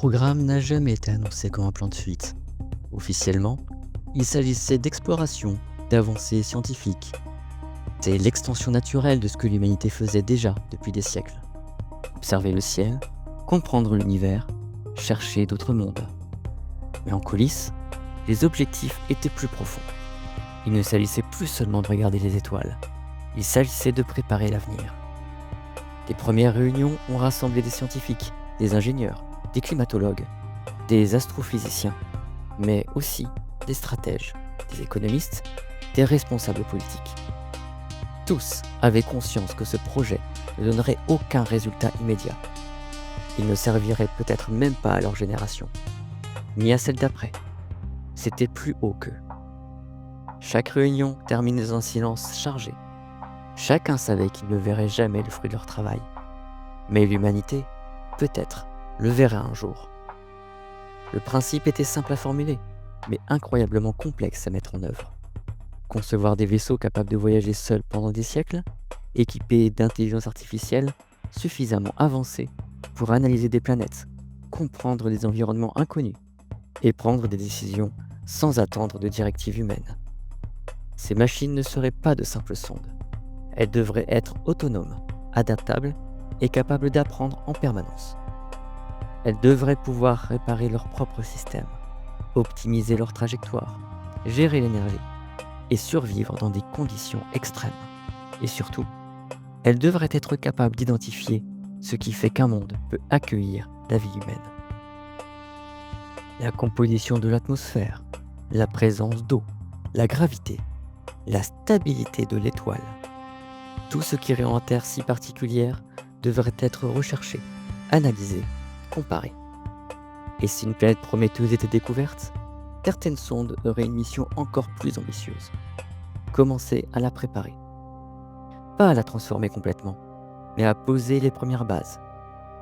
programme n'a jamais été annoncé comme un plan de fuite. Officiellement, il s'agissait d'exploration, d'avancées scientifiques. C'est l'extension naturelle de ce que l'humanité faisait déjà depuis des siècles. Observer le ciel, comprendre l'univers, chercher d'autres mondes. Mais en coulisses, les objectifs étaient plus profonds. Il ne s'agissait plus seulement de regarder les étoiles, il s'agissait de préparer l'avenir. Les premières réunions ont rassemblé des scientifiques, des ingénieurs, des climatologues, des astrophysiciens, mais aussi des stratèges, des économistes, des responsables politiques. Tous avaient conscience que ce projet ne donnerait aucun résultat immédiat. Il ne servirait peut-être même pas à leur génération, ni à celle d'après. C'était plus haut qu'eux. Chaque réunion terminait dans un silence chargé. Chacun savait qu'ils ne verraient jamais le fruit de leur travail. Mais l'humanité, peut-être, le verrait un jour. Le principe était simple à formuler, mais incroyablement complexe à mettre en œuvre. Concevoir des vaisseaux capables de voyager seuls pendant des siècles, équipés d'intelligence artificielle suffisamment avancée pour analyser des planètes, comprendre des environnements inconnus et prendre des décisions sans attendre de directives humaines. Ces machines ne seraient pas de simples sondes. Elles devraient être autonomes, adaptables et capables d'apprendre en permanence. Elles devraient pouvoir réparer leur propre système, optimiser leur trajectoire, gérer l'énergie et survivre dans des conditions extrêmes. Et surtout, elles devraient être capables d'identifier ce qui fait qu'un monde peut accueillir la vie humaine. La composition de l'atmosphère, la présence d'eau, la gravité, la stabilité de l'étoile. Tout ce qui rend Terre si particulière devrait être recherché, analysé, comparé. Et si une planète prometteuse était découverte, certaines sondes auraient une mission encore plus ambitieuse. Commencer à la préparer. Pas à la transformer complètement, mais à poser les premières bases,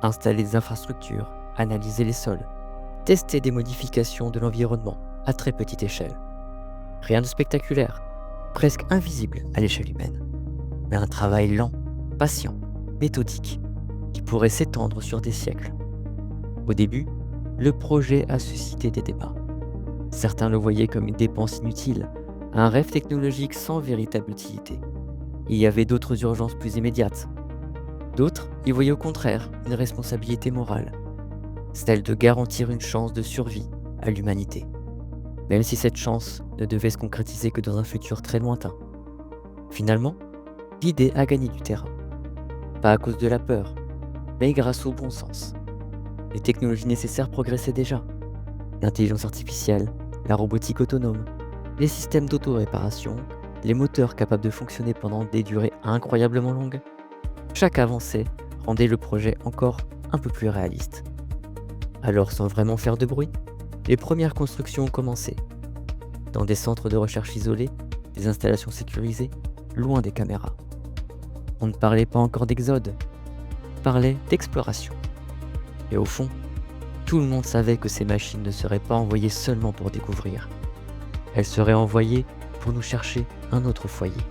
installer des infrastructures, analyser les sols, tester des modifications de l'environnement à très petite échelle. Rien de spectaculaire, presque invisible à l'échelle humaine, mais un travail lent, patient, méthodique, qui pourrait s'étendre sur des siècles. Au début, le projet a suscité des débats. Certains le voyaient comme une dépense inutile, un rêve technologique sans véritable utilité. Il y avait d'autres urgences plus immédiates. D'autres y voyaient au contraire une responsabilité morale, celle de garantir une chance de survie à l'humanité, même si cette chance ne devait se concrétiser que dans un futur très lointain. Finalement, l'idée a gagné du terrain, pas à cause de la peur, mais grâce au bon sens. Les technologies nécessaires progressaient déjà. L'intelligence artificielle, la robotique autonome, les systèmes d'auto-réparation, les moteurs capables de fonctionner pendant des durées incroyablement longues. Chaque avancée rendait le projet encore un peu plus réaliste. Alors, sans vraiment faire de bruit, les premières constructions ont commencé. Dans des centres de recherche isolés, des installations sécurisées, loin des caméras. On ne parlait pas encore d'exode, on parlait d'exploration. Et au fond, tout le monde savait que ces machines ne seraient pas envoyées seulement pour découvrir. Elles seraient envoyées pour nous chercher un autre foyer.